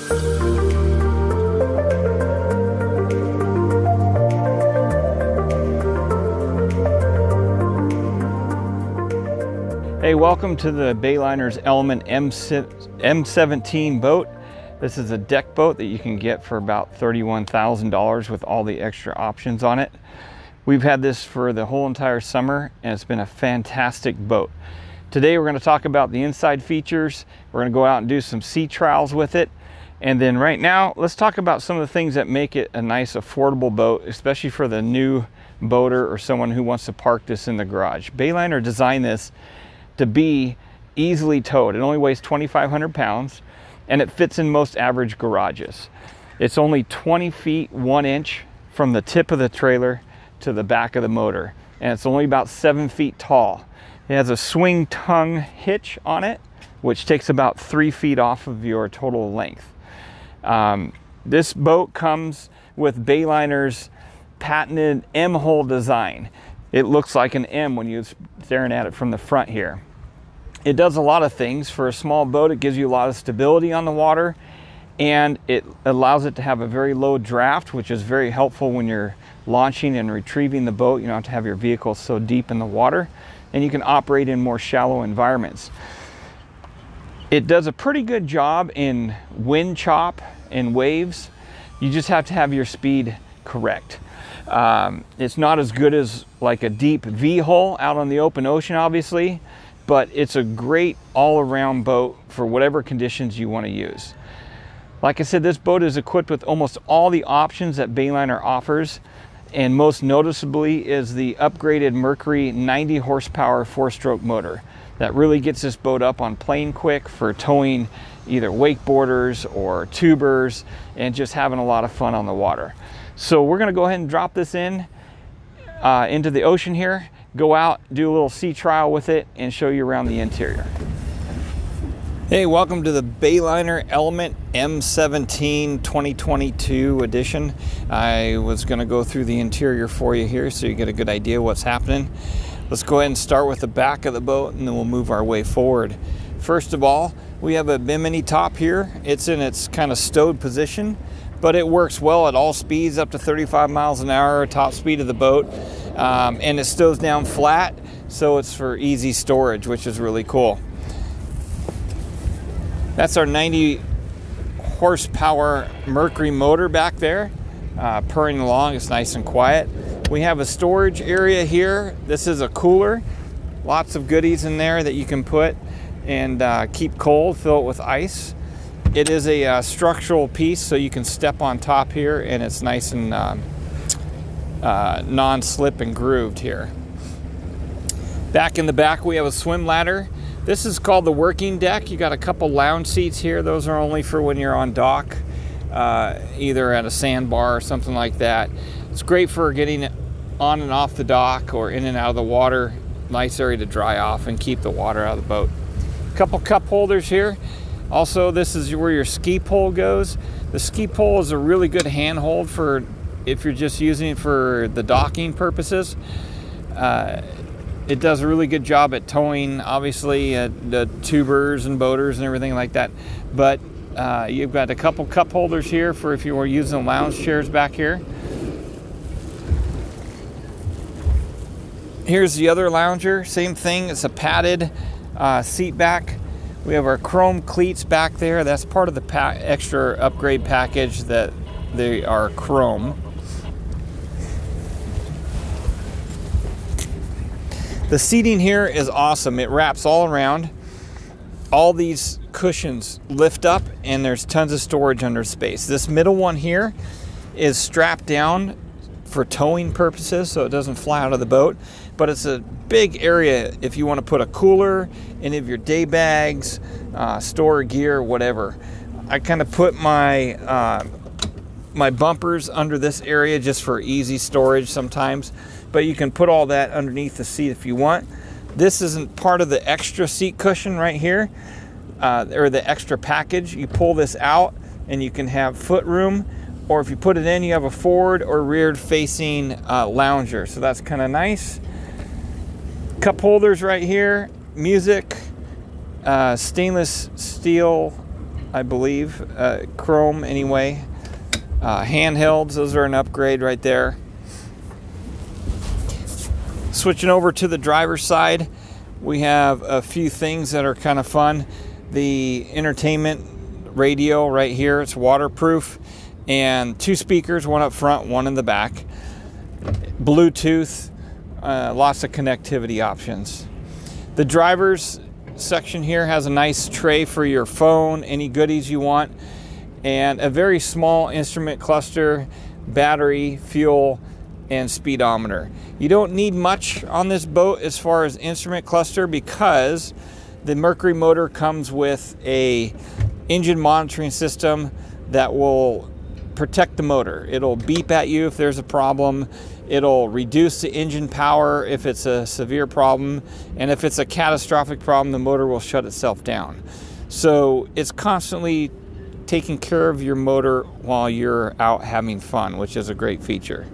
Hey, welcome to the Bayliner's Element M17 boat. This is a deck boat that you can get for about $31,000 with all the extra options on it. We've had this for the whole entire summer and it's been a fantastic boat. Today we're going to talk about the inside features. We're going to go out and do some sea trials with it. And then right now, let's talk about some of the things that make it a nice affordable boat, especially for the new boater or someone who wants to park this in the garage. Bayliner designed this to be easily towed. It only weighs 2,500 pounds and it fits in most average garages. It's only 20 feet 1 inch from the tip of the trailer to the back of the motor, and it's only about 7 feet tall. It has a swing tongue hitch on it, which takes about 3 feet off of your total length. This boat comes with Bayliner's patented M-hole design. It looks like an M when you're staring at it from the front here. It does a lot of things. For a small boat, it gives you a lot of stability on the water, and it allows it to have a very low draft, which is very helpful when you're launching and retrieving the boat. You don't have to have your vehicle so deep in the water, and you can operate in more shallow environments. It does a pretty good job in wind chop and waves. You just have to have your speed correct. It's not as good as like a deep V-hull out on the open ocean, obviously, but it's a great all-around boat for whatever conditions you want to use. Like I said, this boat is equipped with almost all the options that Bayliner offers, and most noticeably is the upgraded Mercury 90 horsepower 4-stroke motor that really gets this boat up on plane quick for towing either wakeboarders or tubers and just having a lot of fun on the water. So we're going to go ahead and drop this into the ocean here, go out, do a little sea trial with it, and show you around the interior. Hey, welcome to the Bayliner Element M17 2022 edition. I was going to go through the interior for you here so you get a good idea what's happening. Let's go ahead and start with the back of the boat and then we'll move our way forward. First of all, we have a bimini top here. It's in its kind of stowed position, but it works well at all speeds up to 35 miles an hour, top speed of the boat. And it stows down flat, so it's for easy storage, which is really cool. That's our 90 horsepower Mercury motor back there, purring along. It's nice and quiet. We have a storage area here. This is a cooler. Lots of goodies in there that you can put and keep cold, fill it with ice. It is a structural piece, so you can step on top here and it's nice and non-slip and grooved here. Back in the back we have a swim ladder. This is called the working deck. You got a couple lounge seats here. Those are only for when you're on dock, either at a sandbar or something like that. It's great for getting on and off the dock or in and out of the water. Nice area to dry off and keep the water out of the boat. A couple cup holders here. Also, this is where your ski pole goes. The ski pole is a really good handhold for if you're just using it for the docking purposes. It does a really good job at towing, obviously, the tubers and boaters and everything like that. But you've got a couple cup holders here for if you were using lounge chairs back here. Here's the other lounger, same thing. It's a padded seat back. We have our chrome cleats back there. That's part of the extra upgrade package, that they are chrome. The seating here is awesome. It wraps all around. All these cushions lift up and there's tons of storage under space. This middle one here is strapped down for towing purposes so it doesn't fly out of the boat, but it's a big area if you want to put a cooler, any of your day bags, store gear, whatever. I kind of put my my bumpers under this area just for easy storage sometimes, but you can put all that underneath the seat if you want. This isn't part of the extra seat cushion right here, or the extra package. You pull this out and you can have foot room, or if you put it in, you have a forward or rear facing lounger. So that's kind of nice. Cup holders right here, music, stainless steel I believe, chrome anyway. Handhelds, those are an upgrade right there. Switching over to the driver's side, we have a few things that are kind of fun. The entertainment radio right here, it's waterproof, and 2 speakers, one up front, one in the back. Bluetooth, lots of connectivity options. The driver's section here has a nice tray for your phone, any goodies you want, and a very small instrument cluster, battery, fuel, and speedometer. You don't need much on this boat as far as instrument cluster because the Mercury motor comes with a engine monitoring system that will protect the motor. It'll beep at you if there's a problem. It'll reduce the engine power if it's a severe problem, and if it's a catastrophic problem, the motor will shut itself down. So it's constantly taking care of your motor while you're out having fun, which is a great feature.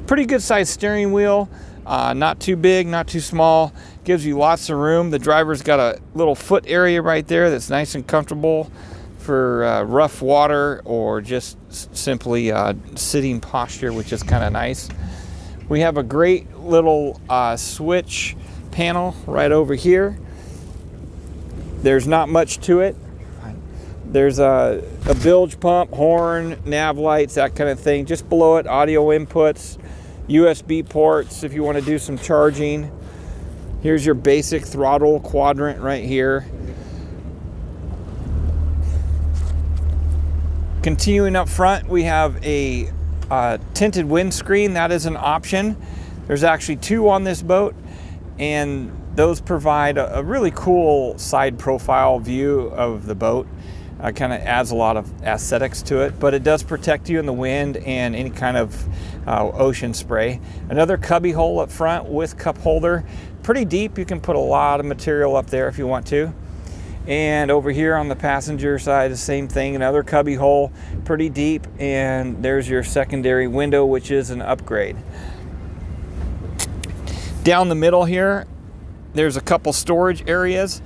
Pretty good sized steering wheel, not too big, not too small, gives you lots of room. The driver's got a little foot area right there that's nice and comfortable for rough water or just simply sitting posture, which is kind of nice. We have a great little switch panel right over here. There's not much to it. There's a bilge pump, horn, nav lights, that kind of thing. Just below it, audio inputs, USB ports if you want to do some charging. Here's your basic throttle quadrant right here. Continuing up front, we have a tinted windscreen. That is an option. There's actually 2 on this boat, and those provide a really cool side profile view of the boat. Kind of adds a lot of aesthetics to it, but it does protect you in the wind and any kind of ocean spray. Another cubby hole up front with cup holder. Pretty deep, you can put a lot of material up there if you want to. And over here on the passenger side, the same thing, another cubby hole, pretty deep, and there's your secondary window, which is an upgrade. Down the middle here, there's a couple storage areas.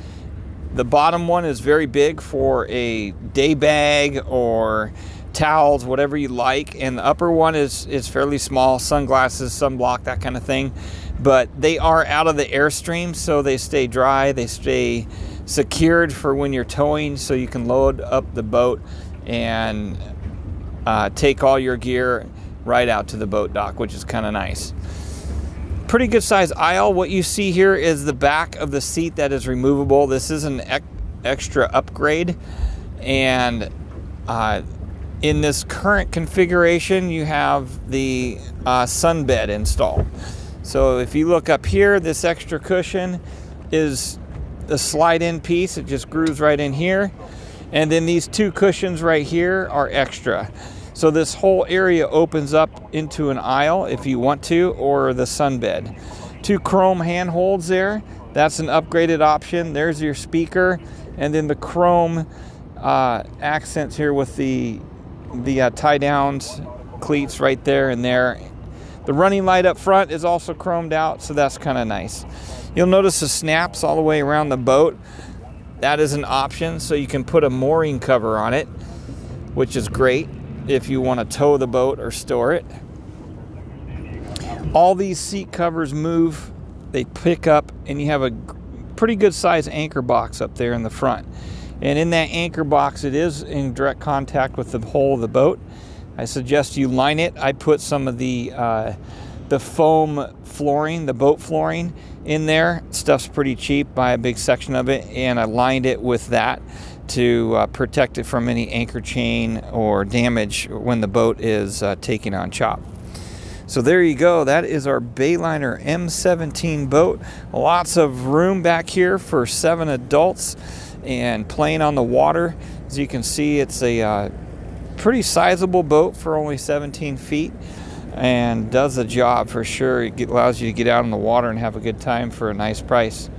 The bottom one is very big for a day bag or towels, whatever you like, and the upper one is fairly small, sunglasses, sunblock, that kind of thing. But they are out of the airstream, so they stay dry, they stay secured for when you're towing, so you can load up the boat and take all your gear right out to the boat dock, which is kind of nice. Pretty good size aisle. What you see here is the back of the seat that is removable. This is an extra upgrade, and in this current configuration you have the sunbed installed. So if you look up here, this extra cushion is a slide-in piece. It just grooves right in here, and then these 2 cushions right here are extra. So this whole area opens up into an aisle if you want to, or the sunbed. 2 chrome handholds there. That's an upgraded option. There's your speaker, and then the chrome accents here with the tie downs, cleats right there and there. The running light up front is also chromed out, so that's kind of nice. You'll notice the snaps all the way around the boat. That is an option, so you can put a mooring cover on it, which is great if you want to tow the boat or store it. All these seat covers move, they pick up, and you have a pretty good size anchor box up there in the front. And in that anchor box, it is in direct contact with the hull of the boat. I suggest you line it. I put some of the foam flooring, the boat flooring in there. Stuff's pretty cheap, buy a big section of it, and I lined it with that to protect it from any anchor chain or damage when the boat is taking on chop. So there you go. That is our Bayliner M17 boat. Lots of room back here for 7 adults and playing on the water. As you can see, it's a pretty sizable boat for only 17 feet and does the job for sure. It allows you to get out on the water and have a good time for a nice price.